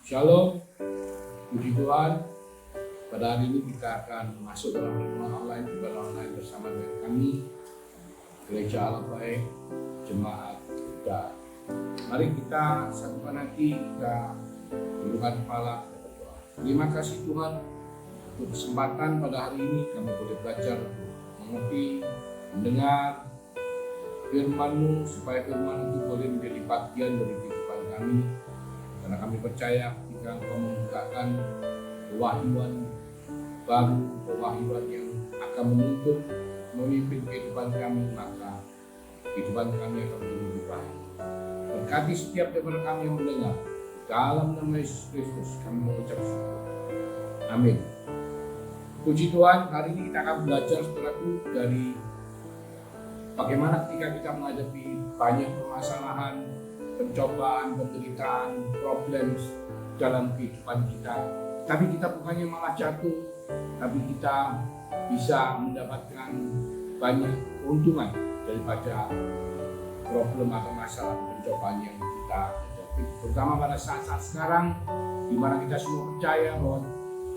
Shalom, puji Tuhan. Pada hari ini kita akan masuk dalam renungan online, ibadah online bersama dengan kami, Gereja Allah Baik, Jemaat Buddha. Mari kita satukan hati, kita tundukkan kepala, kita berdoa. Terima kasih Tuhan untuk kesempatan pada hari ini kami boleh belajar, mengerti, mendengar firman-Mu, supaya firman itu boleh menjadi bagian dari kehidupan kami. Karena kami percaya ketika Engkau membukakan pewahyuan baru, pewahyuan yang akan menuntun, memimpin kehidupan kami, maka kehidupan kami akan menjadi lebih baik. Berkati setiap daripada kami yang mendengar. Dalam nama Yesus Kristus kami mengucap syukur. Amin. Puji Tuhan, hari ini kita akan belajar saudaraku dari bagaimana ketika kita menghadapi banyak permasalahan, pencobaan, penderitaan, problem dalam kehidupan kita. Tapi kita bukannya malah jatuh, tapi kita bisa mendapatkan banyak keuntungan daripada problem atau masalah pencobaan yang kita hadapi. Terutama pada saat-saat sekarang, di mana kita semua percaya bahwa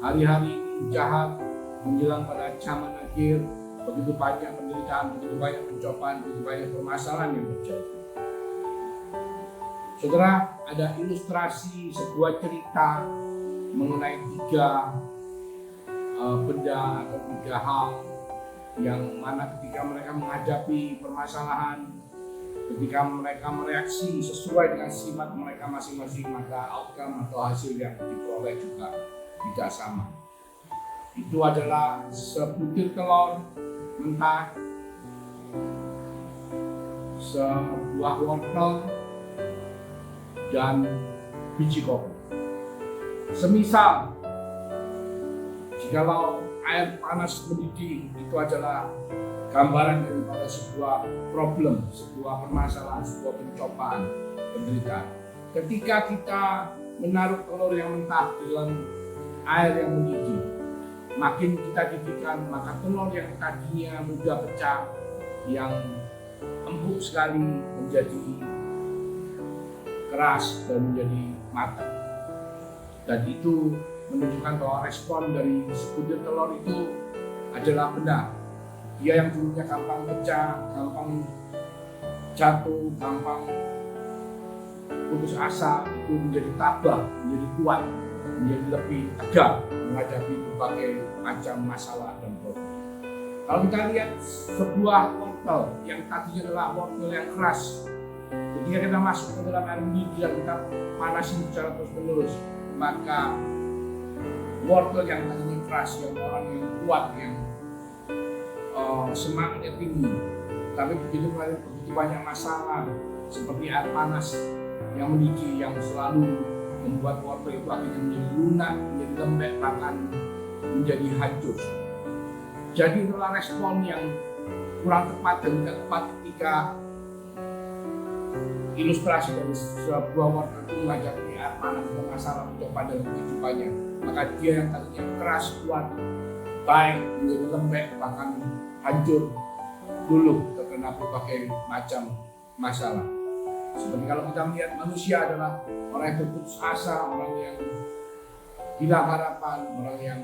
hari-hari ini jahat menjelang pada zaman akhir, begitu banyak penderitaan, begitu banyak pencobaan, begitu banyak permasalahan yang terjadi. Saudara, ada ilustrasi sebuah cerita mengenai tiga benda atau tiga hal yang mana ketika mereka menghadapi permasalahan, ketika mereka mereaksi sesuai dengan sifat mereka masing-masing, maka outcome atau hasil yang diperoleh juga tidak sama. Itu adalah sebutir telur mentah, sebuah wortel, dan biji kopi. Semisal jikalau air panas mendidih itu adalah gambaran daripada sebuah problem, sebuah permasalahan, sebuah pencobaan, penderitaan. Ketika kita menaruh telur yang mentah di dalam air yang mendidih, makin kita didihkan, maka telur yang tadinya mudah pecah, yang empuk sekali menjadi keras dan menjadi matang. Dan itu menunjukkan bahwa respon dari sebutir telur itu adalah benar. Dia yang dulunya gampang pecah, gampang jatuh, gampang putus asa, itu menjadi tabah, menjadi kuat, menjadi lebih tegar menghadapi berbagai macam masalah dan problem. Kalau kita lihat sebuah wortel yang tadinya adalah wortel yang keras, ketika kita masuk ke dalam air mendidih dan kita panasin secara terus-menerus, maka wortel yang tadinya keras, yang orang yang kuat, yang semangatnya tinggi, tapi begitu banyak masalah seperti air panas yang mendidih yang selalu membuat wortel itu akhirnya menjadi lunak, menjadi lembek, bahkan menjadi hancur. Jadi itulah respon yang kurang tepat dan tidak tepat ketika ilustrasi dari sebuah wortel itu menghadapi air panas dan masalah pencobaan dalam kehidupannya. Maka dia yang tadinya keras, kuat, baik, menjadi lembek, bahkan hancur dulu terkena berbagai macam masalah. Seperti kalau kita melihat manusia adalah orang yang berputus asa, orang yang hilang harapan, orang yang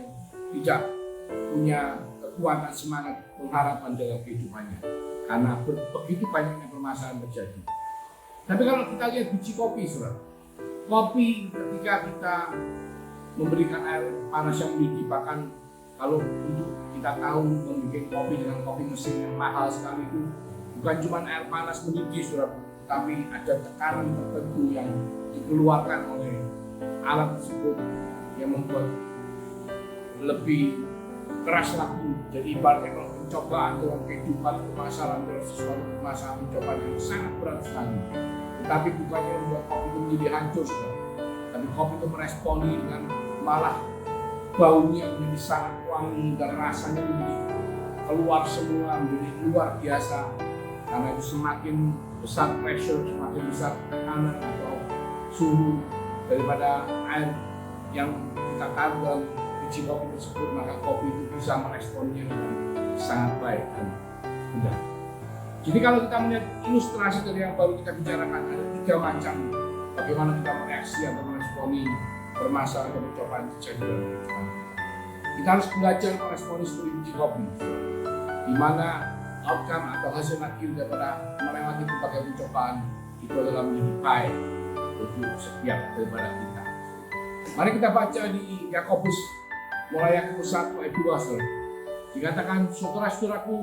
tidak punya kekuatan, semangat, pengharapan dalam kehidupannya karena begitu banyaknya permasalahan terjadi. Tapi kalau kita lihat biji kopi, saudara, kopi ketika kita memberikan air panas yang mendidih, bahkan kalau untuk kita tahu membuat kopi dengan kopi mesin yang mahal sekali itu bukan cuma air panas mendidih, saudara, tapi ada tekanan tertentu yang dikeluarkan oleh alat tersebut yang membuat lebih keras lagi. Jadi ibaratnya kalau pencobaan dalam kehidupan, permasalahan dalam sesuatu permasalahan, pencobaan yang sangat berat sekali. Tetapi bukannya membuat kopi itu menjadi hancur, saudara. Tapi kopi itu meresponi dengan malah baunya menjadi sangat wangi dan rasanya menjadi keluar semua, menjadi luar biasa. Karena itu semakin besar pressure, semakin besar tekanan atau suhu daripada air yang kita taruh dalam biji kopi tersebut, maka kopi itu bisa meresponnya dengan sangat baik dan mudah. Jadi kalau kita melihat ilustrasi dari yang baru kita bicarakan, ada tiga macam bagaimana kita mereaksi atau meresponi permasalahan dan pencobaan terjadi dalam kehidupan kita. Kita harus belajar meresponi seperti biji kopi, di mana outcome atau hasil akhir daripada melewati berbagai pencobaan itu adalah menjadi baik untuk setiap daripada kita. Mari kita baca di Yakobus mulai Yakobus 1 ayat 2. Dikatakan, saudara-saudaraku,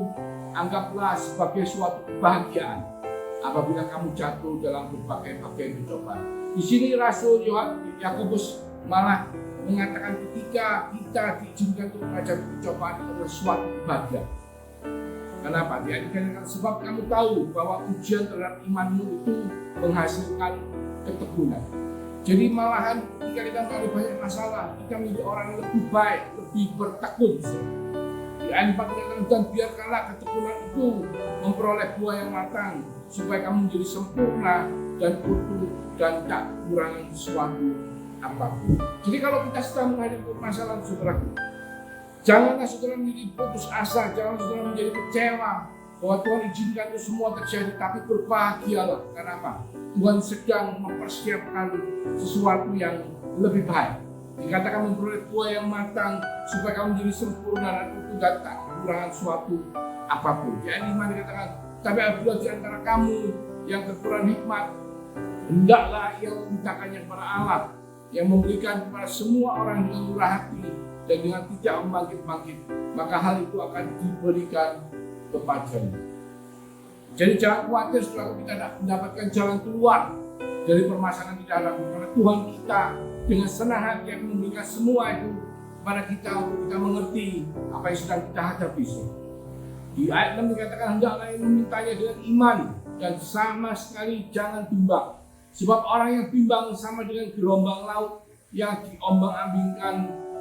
anggaplah sebagai suatu kebahagiaan apabila kamu jatuh dalam berbagai pencobaan. Di sini Rasul Yakobus malah mengatakan ketika kita diizinkan untuk menghadapi pencobaan itu adalah suatu kebahagiaan. Kenapa? Dia dikatakan sebab kamu tahu bahwa ujian terhadap imanmu itu menghasilkan ketekunan. Jadi malahan ketika kita mengalami banyak masalah, kita menjadi orang yang lebih baik, lebih bertekun. Di ayat 4 dikatakan, dan biarkanlah ketekunan itu memperoleh buah yang matang, supaya kamu menjadi sempurna dan utuh dan tak kekurangan sesuatu apapun. Jadi kalau kita sedang menghadapi permasalahan, saudaraku, janganlah saudara menjadi putus asa, jangan saudara menjadi kecewa bahwa Tuhan izinkan itu semua terjadi, tapi berbahagialah. Kenapa? Tuhan sedang mempersiapkan sesuatu yang lebih baik. Dikatakan memperoleh buah yang matang supaya kamu menjadi sempurna dan utuh dan tak kekurangan suatu apapun. Jadi mana dikatakan, tapi apabila di antara kamu yang kekurangan hikmat, hendaklah ia memintakannya kepada Allah yang memberikan kepada semua orang dengan murah hati dan dengan tidak membangkit-bangkit, maka hal itu akan diberikan kepadanya. Jadi jangan khawatir setelah kita mendapatkan jalan keluar dari permasalahan kita hadapi, karena Tuhan kita dengan senang hati yang memberikan semua itu kepada kita untuk kita mengerti apa yang sedang kita hadapi. Di ayat 6 dikatakan, hendaklah yang memintanya dengan iman dan sama sekali jangan bimbang. Sebab orang yang bimbang sama dengan gelombang laut yang diombang-ambingkan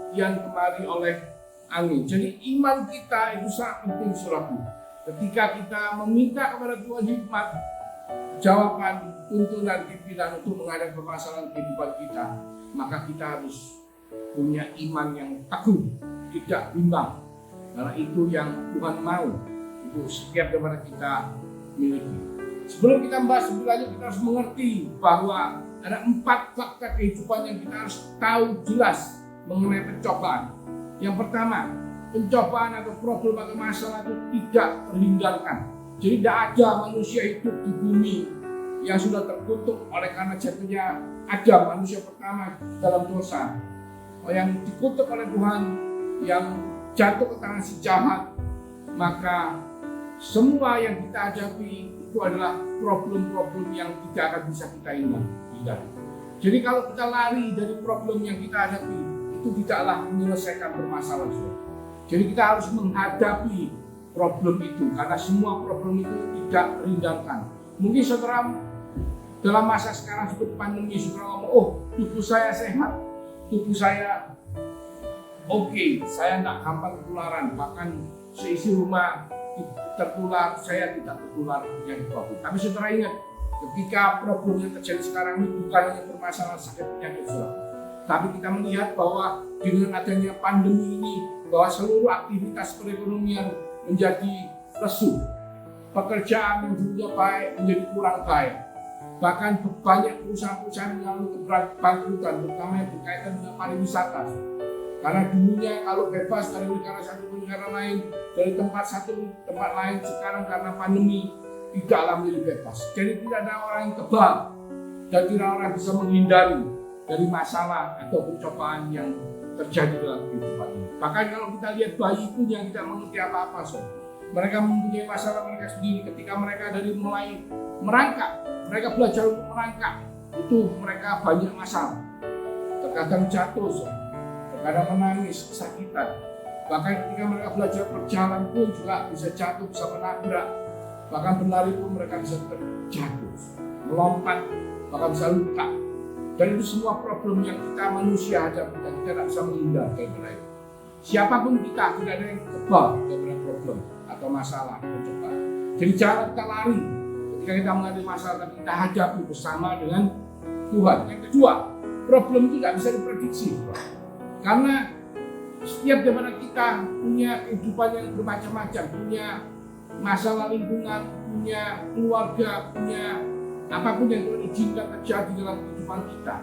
kian kemari oleh angin. Jadi iman kita itu sangat penting, saudaraku. Ketika kita meminta kepada Tuhan hikmat, jawaban, tuntunan, pimpinan untuk menghadapi permasalahan kehidupan kita, maka kita harus punya iman yang teguh, tidak bimbang. Karena itu yang Tuhan mau, itu setiap daripada kita miliki. Sebelum kita membahas lebih lanjut, kita harus mengerti bahwa ada 4 fakta kehidupan yang kita harus tahu jelas mengenai pencobaan. Yang pertama, pencobaan atau problem atau masalah itu tidak terhindarkan. Jadi tidak ada manusia hidup di bumi yang sudah terkutuk oleh karena jatuhnya Adam, manusia pertama dalam dosa, yang dikutuk oleh Tuhan, yang jatuh ke tangan si jahat. Maka semua yang kita hadapi itu adalah problem-problem yang tidak akan bisa kita hindari. Jadi kalau kita lari dari problem yang kita hadapi, itu tidaklah menyelesaikan permasalahan. Jadi kita harus menghadapi problem itu, karena semua problem itu tidak terhindarkan. Mungkin saudara dalam masa sekarang seperti pandemi, saudara ngomong, oh tubuh saya sehat, tubuh saya oke, saya tidak gampang ketularan, bahkan seisi rumah tertular, saya tidak tertular penyakit COVID. Tapi saudara ingat, ketika problem yang terjadi sekarang ini bukan hanya permasalahan sakit penyakit, saudara, tapi kita melihat bahwa dengan adanya pandemi ini, bahwa seluruh aktivitas perekonomian menjadi lesu. Pekerjaan yang dulunya baik menjadi kurang baik. Bahkan banyak perusahaan-perusahaan yang mengalami kebangkrutan, terutama yang berkaitan dengan pariwisata. Karena dulunya kalau bebas dari negara satu ke negara lain, dari tempat satu ke tempat lain, sekarang karena pandemi tidaklah menjadi bebas. Jadi tidak ada orang yang kebal dan tidak orang yang bisa menghindari dari masalah atau pencobaan yang terjadi dalam kehidupan ini. Bahkan kalau kita lihat bayi pun yang tidak mengerti apa-apa, mereka mempunyai masalah mereka sendiri. Ketika mereka dari mulai merangkak, mereka belajar untuk merangkak, itu mereka banyak masalah. Terkadang jatuh, terkadang menangis, kesakitan. Bahkan ketika mereka belajar berjalan pun juga bisa jatuh, bisa menabrak. Bahkan berlari pun mereka bisa terjatuh, melompat, bahkan bisa luka. Dan itu semua problem yang kita manusia hadapi dan kita tidak bisa menghindar daripada itu. Siapapun kita, tidak ada yang kebal daripada problem atau masalah pencobaan. Jadi jangan kita lari ketika kita menghadapi masalah, tapi kita hadapi bersama dengan Tuhan. Yang kedua, problem itu tidak bisa diprediksi, karena setiap daripada kita punya kehidupan yang bermacam-macam, punya masalah lingkungan, punya keluarga, punya apapun yang Tuhan izinkan terjadi dalam kehidupan kita,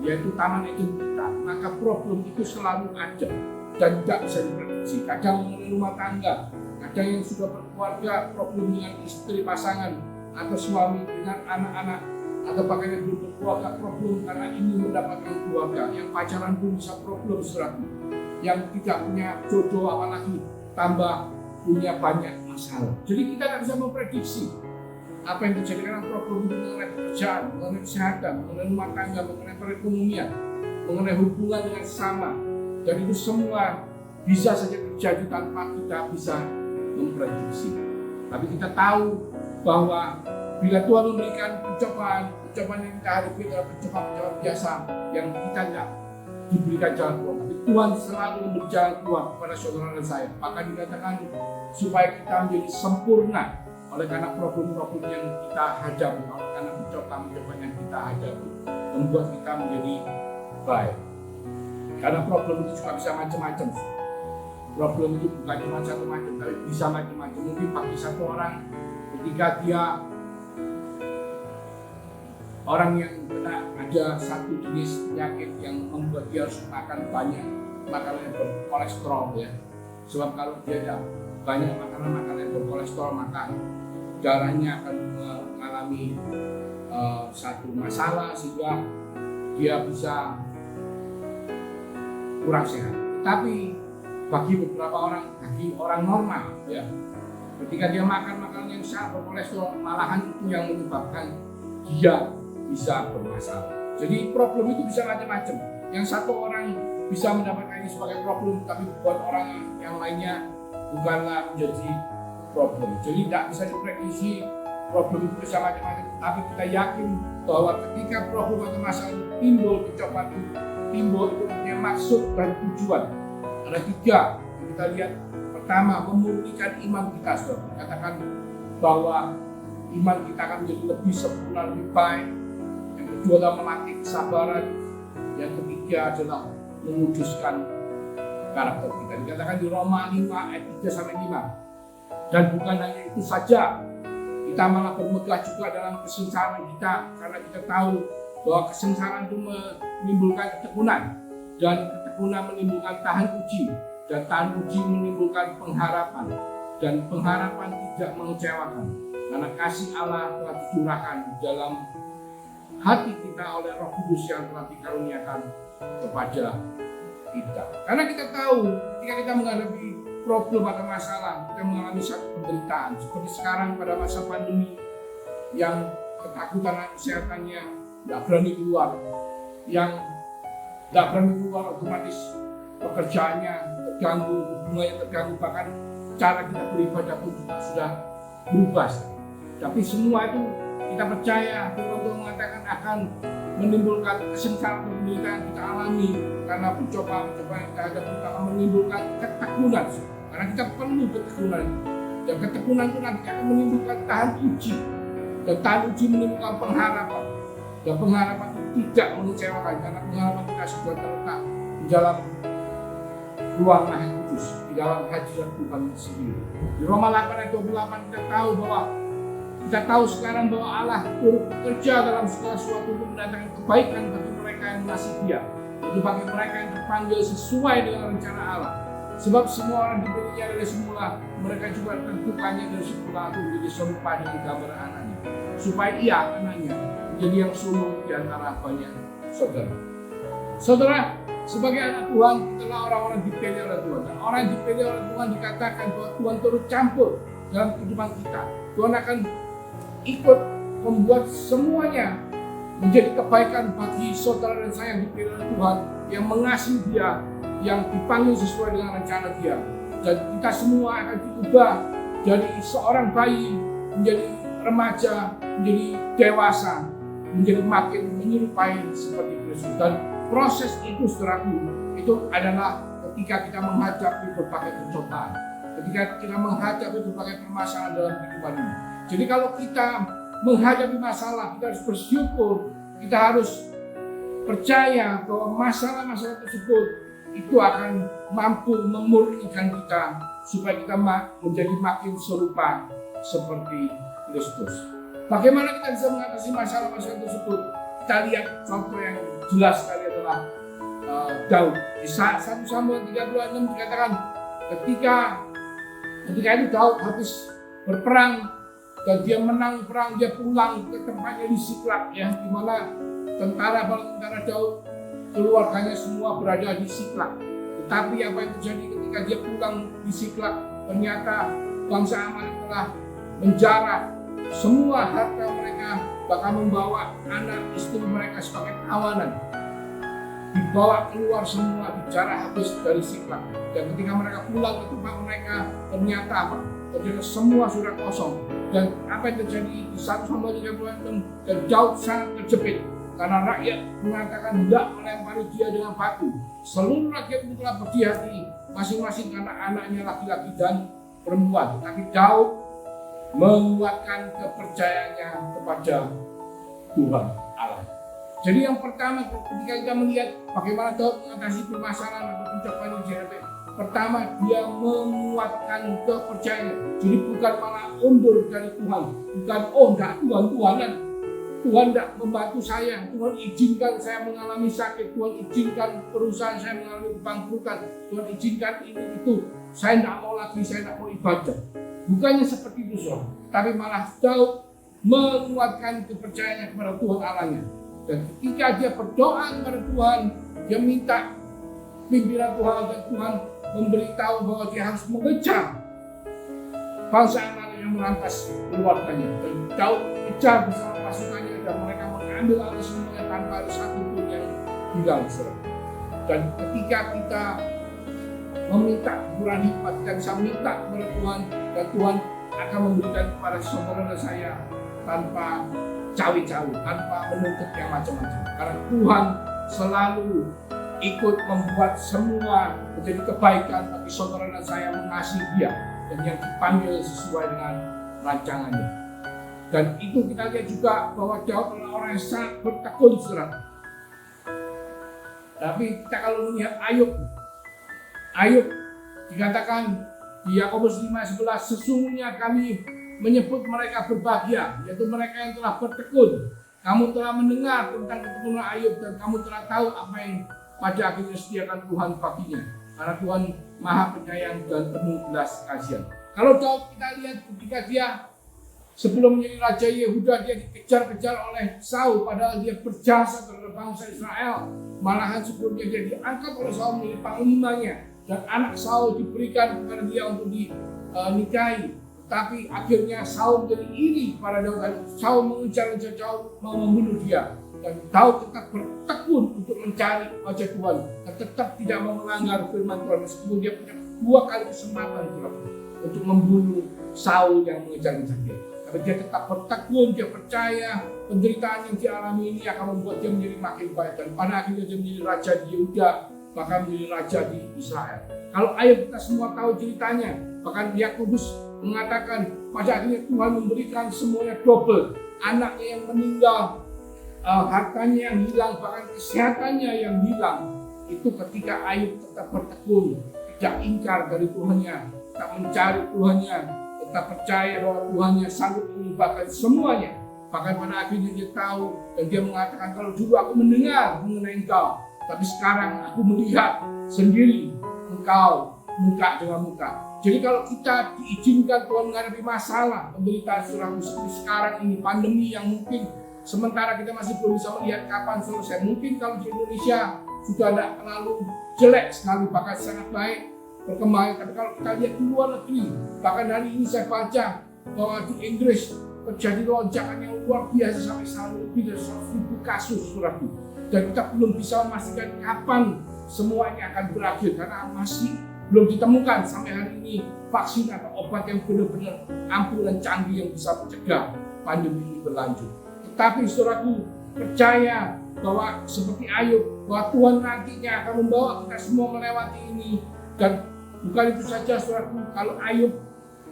yaitu taman Eden kita. kita, maka problem itu selalu ada dan tidak bisa diprediksi. Kadang mengenai rumah tangga, kadang yang sudah berkeluarga, problem dengan istri pasangan atau suami dengan anak-anak, atau bahkan yang belum berkeluarga, problem karena ingin mendapatkan keluarga. Yang pacaran pun bisa problem, saudara. Yang tidak punya jodoh apalagi tambah punya banyak masalah. Jadi kita tidak bisa memprediksi apa yang terjadi karena problem itu mengenai pekerjaan, mengenai kesehatan, mengenai rumah tangga, mengenai perekonomian, mengenai hubungan dengan sesama. Dan itu semua bisa saja terjadi tanpa kita bisa memprediksi. Tapi kita tahu bahwa bila Tuhan memberikan pencobaan yang kita hadapi adalah pencobaan biasa yang kita tidak diberikan jalan Tuhan. Tapi Tuhan selalu memberi jalan Tuhan kepada saudara dan saya. Maka dikatakan supaya kita menjadi sempurna oleh karena problem-problem yang kita hadapi, oleh karena pencobaan yang kita hadapi, membuat kita menjadi baik. Karena problem itu juga bisa macam-macam. Problem itu bukan cuma satu macam, tapi bisa macam-macam. Mungkin bagi satu orang, ketika dia orang yang kena ada satu jenis penyakit yang membuat dia harus makan banyak makanan yang berkolesterol, ya. Sebab kalau dia tidak banyak makanan yang berkolesterol, maka darahnya akan mengalami satu masalah sehingga dia bisa kurang sehat. Tapi bagi beberapa orang, bagi orang normal, ya, ketika dia makan makanan yang sangat berkolesterol, malahan itu yang menyebabkan dia bisa bermasalah. Jadi problem itu bisa macam-macam. Yang satu orang bisa mendapatkan ini sebagai problem, tapi buat orang yang lainnya bukanlah menjadi problem. Jadi tidak bisa diprediksi, problem itu bisa macam-macam. Tapi kita yakin bahwa ketika problem atau masalah itu timbul, pencobaan itu timbul, itu punya maksud dan tujuan. Ada tiga yang kita lihat. Pertama, memurnikan iman kita. Saudara, katakan bahwa iman kita akan menjadi lebih sempurna, lebih baik. Yang kedua adalah melatih kesabaran. Yang ketiga adalah menguduskan karakter kita. Dikatakan di Roma 5 ayat 3-5. Dan bukan hanya itu saja, kita malah bermegah juga dalam kesengsaraan kita, karena kita tahu bahwa kesengsaraan itu menimbulkan ketekunan, dan ketekunan menimbulkan tahan uji, dan tahan uji menimbulkan pengharapan, dan pengharapan tidak mengecewakan, karena kasih Allah telah dicurahkan dalam hati kita oleh Roh Kudus yang telah dikaruniakan kepada kita. Karena kita tahu ketika kita menghadapi problem atau masalah, kita mengalami satu penderitaan. Seperti sekarang pada masa pandemi yang ketakutan kesehatannya tidak berani keluar, yang tidak berani keluar otomatis pekerjaannya terganggu, hubungannya terganggu, bahkan cara kita beribadah pun juga sudah berubah. Tapi semua itu kita percaya Tuhan mengatakan akan menimbulkan kesengsaraan penderitaan kita alami karena pencobaan-pencobaan yang kita hadapi akan menimbulkan ketekunan. Karena kita perlu ketekunan, dan ketekunan itu nanti akan menimbulkan tahan uji, dan tahan uji menimbulkan pengharapan, dan pengharapan itu tidak mengecewakan karena pengharapan kita sudah terletak di dalam ruang Maha Kudus, di dalam hadirat Tuhan sendiri. Di Roma 8 ayat 28 kita tahu sekarang bahwa Allah turut bekerja dalam segala sesuatu untuk mendatangkan kebaikan bagi mereka yang mengasihi Dia, yaitu bagi mereka yang terpanggil sesuai dengan rencana Allah. Sebab semua orang diberinya dari semula, mereka juga tentukannya dari semula untuk menjadi serupa dengan gambar anaknya, supaya ia, anaknya, menjadi yang sulung di antara banyak saudara. Saudara, sebagai anak Tuhan, kita adalah orang-orang dipilih oleh Tuhan. Dan orang yang dipilih oleh Tuhan dikatakan bahwa Tuhan turut campur dalam kehidupan kita. Tuhan akan ikut membuat semuanya menjadi kebaikan bagi saudara dan saya yang dipilih oleh Tuhan, yang mengasihi Dia, yang dipanggil sesuai dengan rencana Dia. Dan kita semua akan diubah dari seorang bayi menjadi remaja, menjadi dewasa, menjadi makin menyerupai seperti Kristus. Dan proses itu, saudaraku, itu adalah ketika kita menghadapi berbagai pencobaan, ketika kita menghadapi berbagai permasalahan dalam kehidupan ini. Jadi kalau kita menghadapi masalah, kita harus bersyukur, kita harus percaya bahwa masalah-masalah tersebut itu akan mampu memurnikan kita supaya kita menjadi makin serupa seperti Kristus. Bagaimana kita bisa mengatasi masalah-masalah tersebut? Kita lihat contoh yang jelas sekali adalah Daud. Di 1 Samuel 32:6 dikatakan ketika itu Daud habis berperang dan dia menang perang, dia pulang ke tempatnya di Siklag, ya, di mana tentara Daud keluarganya semua berada di Siklag. Tetapi apa yang terjadi ketika dia pulang di Siklag, ternyata bangsa Amalek telah menjarah semua harta mereka, bahkan membawa anak istri mereka sebagai tawanan. Dibawa keluar semua, dijarah habis dari Siklag. Dan ketika mereka pulang ke tempat mereka, ternyata apa? Ternyata semua sudah kosong. Dan apa yang terjadi di 1 Samuel 36, dan Daud sangat terjepit karena rakyat mengatakan hendak melempari dia dengan batu. Seluruh rakyat itu telah berhati-hati masing-masing karena anaknya laki-laki dan perempuan. Tetapi Daud menguatkan kepercayaannya kepada Tuhan Allah. Jadi yang pertama ketika kita melihat bagaimana Daud mengatasi permasalahan atau pencobaan yang dihadapi, pertama dia menguatkan kepercayaannya. Jadi bukan malah undur dari Tuhan, bukan enggak Tuhan tidak membantu saya, Tuhan izinkan saya mengalami sakit, Tuhan izinkan perusahaan saya mengalami kebangkrutan, Tuhan izinkan ini itu, saya tidak mau lagi, saya tidak mau ibadah. Bukannya seperti itu, saudara, tapi malah Daud menguatkan kepercayaannya kepada Tuhan Allahnya. Dan ketika dia berdoa kepada Tuhan, dia minta pimpinan Tuhan, dan Tuhan memberitahu bahwa dia harus mengejar bangsa Amalek yang merampas keluarganya. Dan Daud kejar bersama pasukannya dan mereka mengambil alih semuanya tanpa ada satu pun yang tinggal. Dan ketika kita meminta kurang hikmat, kita bisa minta kepada Tuhan, dan Tuhan akan memberikan kepada saudara saya tanpa cawe-cawe, tanpa menuntut yang macam-macam. Karena Tuhan selalu ikut membuat semua menjadi kebaikan bagi saudara dan saya mengasihi dia dan yang dipanggil sesuai dengan rancangannya. Dan itu kita lihat juga bahwa Daud adalah orang yang sangat bertekun, saudara. Tapi kita kalau melihat Ayub dikatakan di Yakobus 5:11, sesungguhnya kami menyebut mereka berbahagia, yaitu mereka yang telah bertekun. Kamu telah mendengar tentang ketekunan Ayub dan kamu telah tahu apa yang pada akhirnya sediakan Tuhan baginya. Karena Tuhan Maha Penyayang dan penuh belas kasihan. Kalau Daud kita lihat ketika dia sebelum menjadi Raja Yehuda, dia dikejar-kejar oleh Saul, padahal dia berjasa terhadap bangsa Israel. Malahan sebelumnya dia diangkat oleh Saul menjadi panglimanya, dan anak Saul diberikan kepada dia untuk dinikahi. Tapi akhirnya Saul menjadi iri pada Daud, dan Saul mengejar-ngejar Daud, mau membunuh dia. Dan Daud tetap bertekun untuk mencari wajah Tuhan, dan tetap tidak mau melanggar firman Tuhan meskipun dia punya 2 kali kesempatan untuk membunuh Saul yang mengejar-ngejar dia. Tapi dia tetap bertekun, dia percaya penderitaan yang dialami ini akan membuat dia menjadi makin baik, dan pada akhirnya dia menjadi raja di Yehuda, bahkan menjadi raja di Israel. Kalau Ayub kita semua tahu ceritanya, bahkan Yakobus mengatakan pada akhirnya Tuhan memberikan semuanya double, anaknya yang meninggal, hartanya yang hilang, bahkan kesehatannya yang hilang. Itu ketika Ayub tetap bertekun, tidak ingkar dari Tuhannya, tetap mencari Tuhannya, tetap percaya bahwa Tuhannya sanggup mengubahkan semuanya. Bahkan pada akhirnya dia tahu dan dia mengatakan, kalau dulu aku mendengar mengenai Engkau, tapi sekarang aku melihat sendiri Engkau muka dengan muka. Jadi kalau kita diizinkan Tuhan menghadapi masalah, penderitaan seperti sekarang ini, pandemi yang mungkin sementara kita masih belum bisa melihat kapan selesai. Mungkin kalau di Indonesia sudah tidak terlalu jelek sekali, bahkan sangat baik berkembang. Tapi kalau kita lihat di luar negeri, bahkan hari ini saya baca bahwa di Inggris terjadi lonjakan yang luar biasa sampai selalu lebih dari 100.000 kasus, saudaraku. Dan kita belum bisa memastikan kapan semuanya akan berakhir karena masih belum ditemukan sampai hari ini vaksin atau obat yang benar-benar ampuh dan canggih yang bisa mencegah pandemi ini berlanjut. Tetapi saudaraku percaya bahwa seperti Ayub, bahwa Tuhan nantinya akan membawa kita semua melewati ini. Dan bukan itu saja saudaraku, kalau Ayub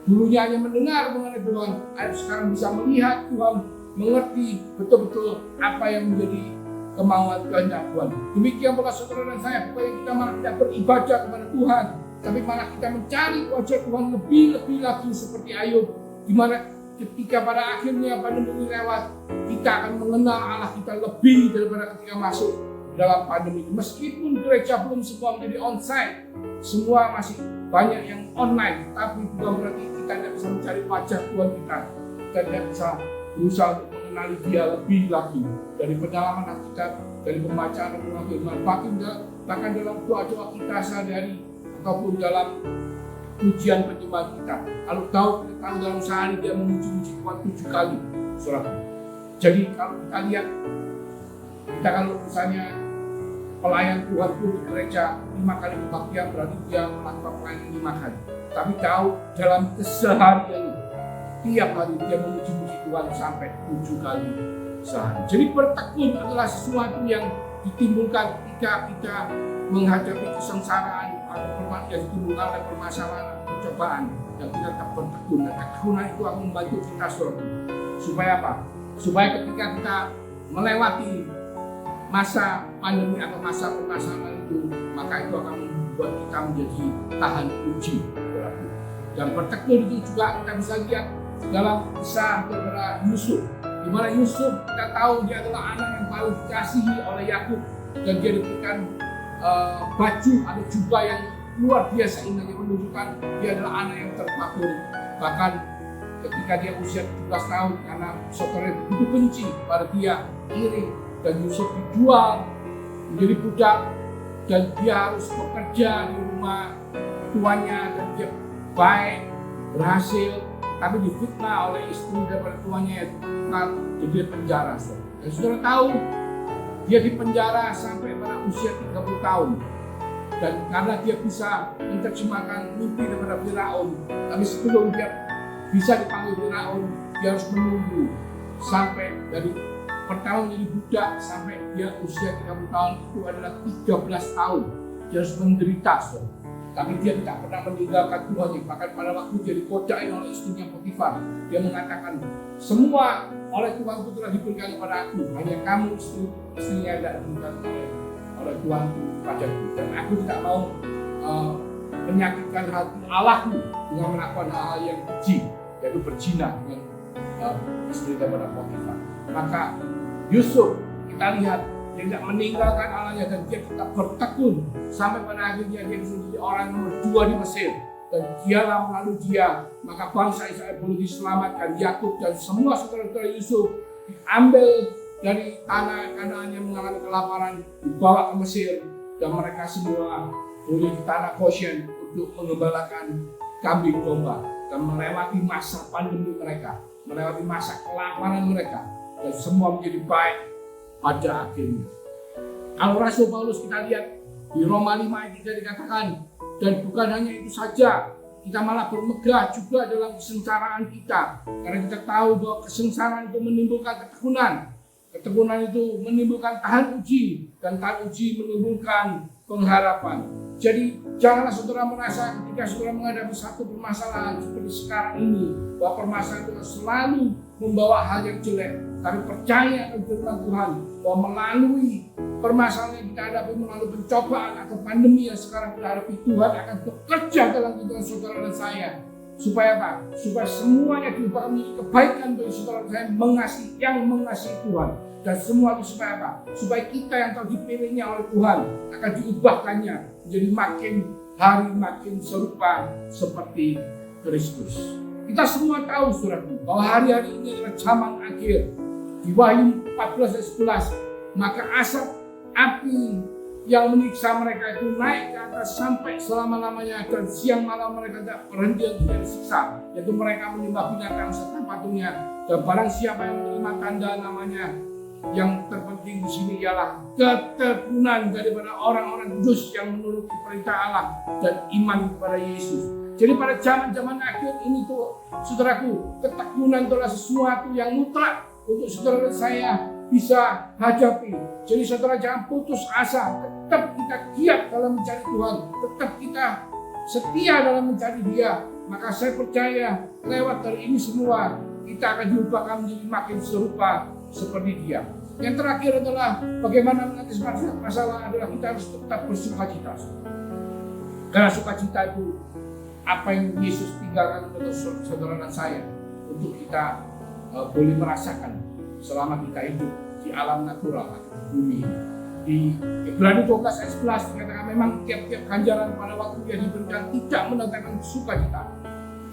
dulunya hanya mendengar mengenai Tuhan, Ayub sekarang bisa melihat Tuhan, mengerti betul-betul apa yang menjadi kemauan kehendak Tuhan. Demikian pula saudara dan saya, supaya kita malah tidak beribadah kepada Tuhan, tapi malah kita mencari wajah Tuhan lebih-lebih lagi seperti Ayub, di mana ketika pada akhirnya pandemi ini lewat, kita akan mengenal Allah kita lebih daripada ketika masuk dalam pandemi ini. Meskipun gereja belum semua menjadi onsite, semua masih banyak yang online, tapi bukan berarti kita tidak bisa mencari wajah Tuhan kita. Kita tidak bisa berusaha untuk mengenali Dia lebih lagi dari pendalaman Alkitab, dari pembacaan Al-Quran Firman, bahkan dalam doa-doa kita sehari-hari ataupun dalam pujian penyembahan kita. Kalau tahu dalam sehari dia memuji Tuhan 7 kali, saudara. Jadi kalau kita lihat, kita kalau misalnya pelayan Tuhan pun di gereja 5 kali kebaktian, berarti dia melakukan pelayanan 5 kali. Tapi tahu dalam keseharian tiap hari dia memuji Tuhan sampai 7 kali sehari. Jadi bertekun adalah sesuatu yang ditimbulkan ketika kita menghadapi kesengsaraan atau yang ditimbulkan oleh permasalahan atau cobaan, yang kita tetap bertekun. Dan ketekunan itu akan membantu kita, saudara. Supaya apa? Supaya ketika kita melewati masa pandemi atau masa permasalahan itu, maka itu akan membuat kita menjadi tahan uji. Dan bertekun itu juga kita bisa lihat dalam kisah daripada Yusuf, di mana Yusuf kita tahu dia adalah anak yang paling dikasihi oleh Yakub, dan dia diberikan baju atau jubah yang luar biasa indah yang menunjukkan dia adalah anak yang terfavorit. Bahkan ketika dia usia 17 tahun, karena saudaranya begitu benci pada dia, iri, dan Yusuf dijual menjadi budak, dan dia harus bekerja di rumah tuannya, dan dia baik, berhasil, tapi difitnah oleh istri daripada tuannya, yaitu Potifar, jadi dia penjara. Dan saudara tahu, dia dipenjara sampai pada usia 30 tahun. Dan karena dia bisa menerjemahkan mimpi daripada Firaun, tapi sebelum dia bisa dipanggil Firaun, dia harus menunggu sampai dari pertama menjadi budak sampai dia usia 30 tahun, itu adalah 13 tahun. Dia harus menderita, saudara. Tapi dia tidak pernah meninggalkan Tuhan. Bahkan pada waktu dia dikodai oleh istrinya Potifar, dia mengatakan, semua oleh Tuhan itu telah diberikan kepada aku, hanya kamu istrinya tidak diberikan oleh Tuhan kepadaku. Dan aku tidak mau menyakitkan hati Allahku dengan melakukan hal-hal yang keji, yaitu berzina dengan istri daripada Potifar. Maka Yusuf kita lihat dia tidak meninggalkan Allahnya, dan dia tetap bertekun sampai pada akhirnya dia menjadi orang nomor 2 di Mesir. Dan dialah melalui dia maka bangsa Israel boleh diselamatkan. Yakub dan semua saudara-saudara Yusuf diambil dari tanah Kanaan yang mengalami kelaparan, dibawa ke Mesir, dan mereka semua boleh di tanah Goshen untuk mengembalakan kambing domba, dan melewati masa pandemi mereka, melewati masa kelaparan mereka, dan semua menjadi baik pada akhirnya. Kalau Rasul Paulus kita lihat di Roma 5 ayat 3 dikatakan, dan bukan hanya itu saja, kita malah bermegah juga dalam kesengsaraan kita, karena kita tahu bahwa kesengsaraan itu menimbulkan ketekunan. Ketekunan itu menimbulkan tahan uji, dan tahan uji menimbulkan pengharapan. Jadi janganlah saudara merasa ketika saudara menghadapi satu permasalahan seperti sekarang ini, bahwa permasalahan itu selalu membawa hal yang jelek. Tapi percaya akan firman Tuhan bahwa melalui permasalahan yang kita hadapi, melalui pencobaan atau pandemi yang sekarang kita hadapi, Tuhan akan bekerja dalam kehidupan saudara dan saya. Supaya apa? Supaya semuanya diubahkan menjadi kebaikan bagi saudara dan saya yang mengasihi Tuhan. Dan semua itu supaya apa? Supaya kita yang telah dipilihnya oleh Tuhan akan diubahkannya menjadi makin hari makin serupa seperti Kristus. Kita semua tahu, saudaraku, bahwa hari-hari ini adalah zaman akhir. Di Wahyu 14 ayat 11, maka asap api yang menyiksa mereka itu naik ke atas sampai selama-lamanya, dan siang malam mereka tidak berhenti untuk disiksa, yaitu mereka menyembah binatang serta patungnya. Dan barang siapa yang menerima tanda namanya, yang terpenting di sini ialah ketekunan daripada orang-orang kudus yang menuruti perintah Allah dan iman kepada Yesus. Jadi pada zaman-zaman akhir ini tuh, saudaraku, ketekunan adalah sesuatu yang mutlak untuk saudara dan saya bisa hadapi. Jadi saudara jangan putus asa, tetap kita giat dalam mencari Tuhan, tetap kita setia dalam mencari Dia. Maka saya percaya lewat dari ini semua kita akan diubahkan menjadi makin serupa seperti Dia. Yang terakhir adalah bagaimana mengatasi masalah adalah kita harus tetap bersukacita. Karena sukacita itu apa yang Yesus tinggalkan untuk saudara dan saya, untuk kita boleh merasakan selama kita hidup di alam natural atau di bumi. Di Ibrani 12 ayat 11 dikatakan memang tiap-tiap ganjaran pada waktu dia diberikan tidak mendatangkan sukacita,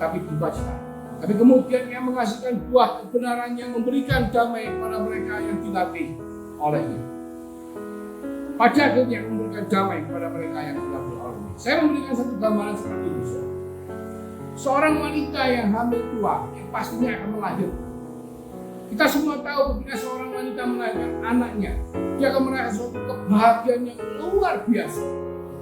tapi dukacita. Tapi kemudian ia menghasilkan buah kebenaran yang memberikan damai pada mereka yang dilatih olehnya. Pada akhirnya memberikan damai pada mereka yang dilatih olehnya. Saya memberikan satu gambaran seperti ini. Seorang wanita yang hamil tua yang pastinya akan melahirkan. Kita semua tahu ketika seorang wanita melahirkan anaknya, dia akan merasakan suatu kebahagiaan yang luar biasa.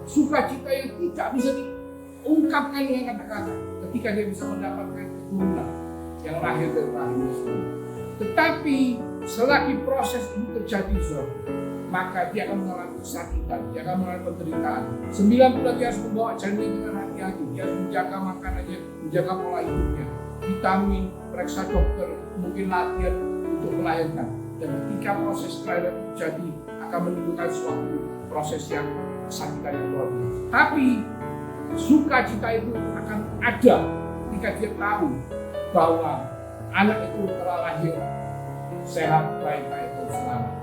Sukacita yang tidak bisa diungkapkan dengan kata-kata ketika dia bisa mendapatkan keturunan yang lahir dari rahimnya sendiri. Tetapi selagi proses ini terjadi, maka dia akan mengalami kesakitan, dia akan mengalami penderitaan. 9 bulan dia harus membawa janinnya dengan hati-hati, dia harus menjaga makanannya, menjaga pola hidupnya, vitamin, periksa dokter, mungkin latihan untuk melahirkan. Dan ketika proses kelahiran terjadi akan menimbulkan suatu proses yang kesakitan yang luar biasa. Tapi sukacita itu akan ada ketika dia tahu bahwa anak itu telah lahir sehat, baik-baik dan selamat.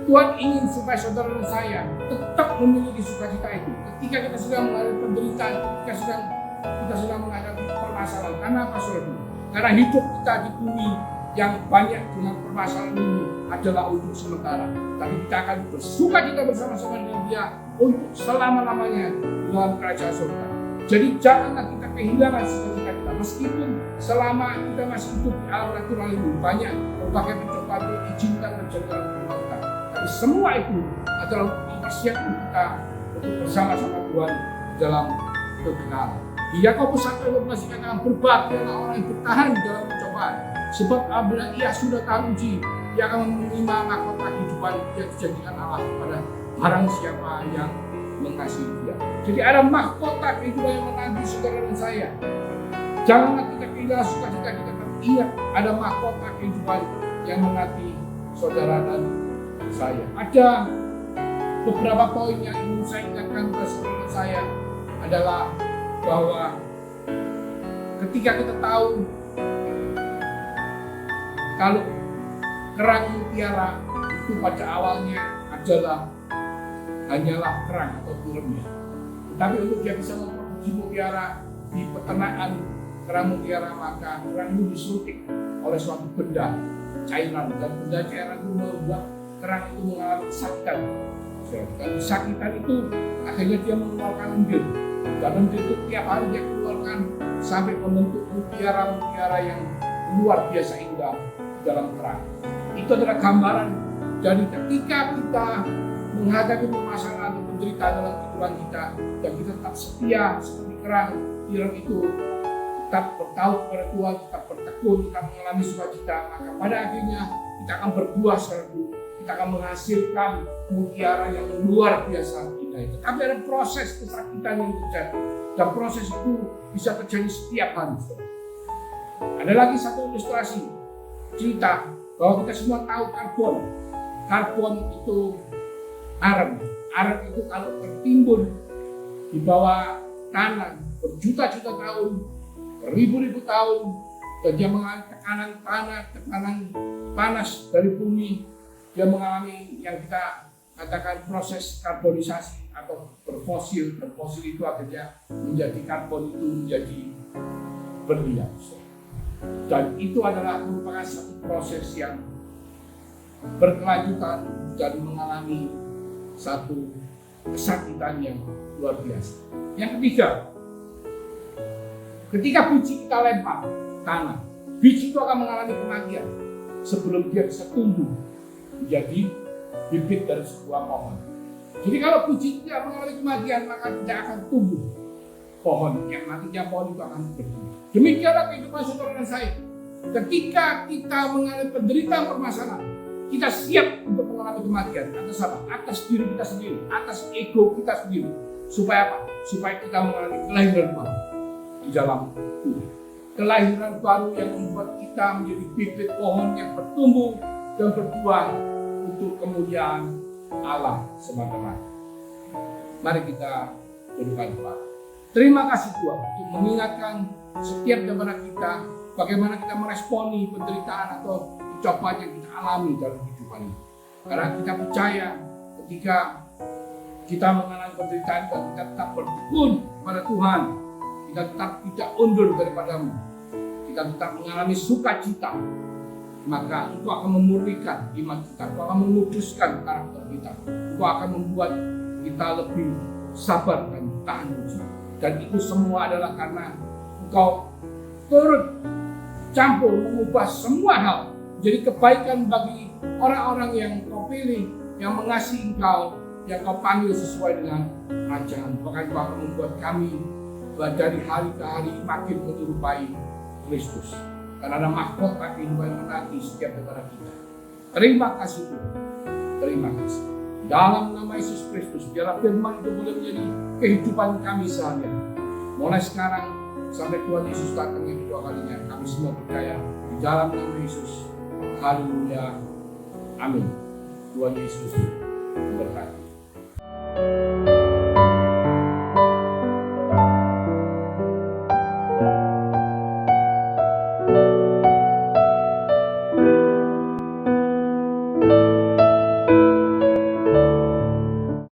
Tuhan ingin supaya saudara dan saya tetap memiliki sukacita itu ketika kita sedang mengalami penderitaan, ketika kita sedang menghadapi permasalahan. Karena apa, saudara? Karena hidup kita di bumi yang banyak dengan permasalahan ini adalah untuk sementara. Tapi kita akan bersukacita bersama-sama dengan Dia untuk selama-lamanya dalam kerajaan surga. Jadi janganlah kita kehilangan sukacita kita, meskipun selama kita masih hidup di alam natural ini banyak berbagai pencobaan yang diizinkan terjadi dalam kehidupan kita. Tapi semua itu adalah mempersiapkan kita untuk bersama-sama Tuhan dalam kekekalan. Di Yakobus 1:12 dikatakan berbahagialah orang yang bertahan dalam pencobaan, sebab apabila ia sudah tahu uji, ia akan menerima mahkota kehidupan yang dijadikan Allah kepada barang siapa yang mengasihi Dia. Jadi ada mahkota kehidupan yang menanti saudara dan saya. Janganlah kita kehilangan sukacita kita, tapi ingat ada mahkota kehidupan yang menanti saudara dan saya. Ada beberapa poin yang ingin saya ingatkan kepada saudara dan saya adalah bahwa ketika kita tahu kalau kerang mutiara itu pada awalnya adalah hanyalah kerang atau turunnya, tetapi untuk dia bisa memproduksi mutiara di peternakan kerang mutiara, maka kerang itu disuntik oleh suatu benda cairan, dan benda cairan itu membuat kerang itu mengalami kesakitan. Dan kesakitan itu akhirnya dia mengeluarkan lendir. Dan lendir itu tiap hari dia keluarkan sampai membentuk mutiara-mutiara yang luar biasa indah dalam kerang. Itu adalah gambaran dari ketika kita menghadapi permasalahan atau penderitaan dalam kehidupan kita, dan kita tetap setia seperti kerang itu, tetap bertaut kepada Tuhan, tetap bertekun, tetap mengalami sukacita, maka pada akhirnya kita akan berbuah serbu, kita akan menghasilkan mutiara yang luar biasa indah itu. Tapi ada proses kesakitan yang terjadi, dan proses itu bisa terjadi setiap hari. Ada lagi satu ilustrasi cerita bahwa kita semua tahu karbon. Karbon itu arang. Arang itu kalau tertimbun di bawah tanah berjuta-juta tahun, beribu-ribu tahun, dan dia mengalami tekanan tanah, tekanan panas dari bumi, dia mengalami yang kita katakan proses karbonisasi atau berfosil, dan fosil itu akhirnya menjadi karbon itu menjadi berlian. Dan itu adalah merupakan satu proses yang berkelanjutan dan mengalami satu kesakitan yang luar biasa. Yang ketiga, ketika biji kita lempar tanah, biji itu akan mengalami kematian sebelum dia bisa tumbuh menjadi bibit dari sebuah pohon. Jadi kalau biji tidak mengalami kematian, maka tidak akan tumbuh pohon yang nantinya pohon itu akan berdiri. Demikianlah kehidupan saudara dan saya. Ketika kita mengalami penderitaan permasalahan, kita siap untuk mengalami kematian atas apa? Atas diri kita sendiri, atas ego kita sendiri. Supaya apa? Supaya kita mengalami kelahiran baru di dalam Tuhan. Kelahiran baru yang membuat kita menjadi bibit pohon yang bertumbuh dan berbuah untuk kemuliaan Allah semata-mata. Mari kita berdoa kepada. Terima kasih Tuhan untuk mengingatkan setiap daripada kita bagaimana kita meresponi penderitaan atau pencobaan yang kita alami dalam kehidupan ini. Karena kita percaya ketika kita mengalami penderitaan dan kita tetap bertekun pada Tuhan, kita tetap tidak undur daripadamu, kita tetap mengalami sukacita, maka Engkau akan memurnikan iman kita, Engkau akan menguduskan karakter kita, Engkau akan membuat kita lebih sabar dan tahan uji. Dan itu semua adalah karena Engkau turut campur mengubah semua hal jadi kebaikan bagi orang-orang yang Kau pilih, yang mengasihi Engkau, yang Kau panggil sesuai dengan rancangan. Maka Engkau akan membuat kami dari hari ke hari makin menyerupai Kristus. Karena ada mahkota kehidupan yang menanti setiap negara kita. Terima kasih Tuhan. Terima kasih. Dalam nama Yesus Kristus, biarlah firman itu boleh menjadi kehidupan kami seharian. Mulai sekarang sampai Tuhan Yesus datang yang kedua kalinya, kami semua percaya di dalam nama Yesus. Haleluya. Amin. Tuhan Yesus memberkati.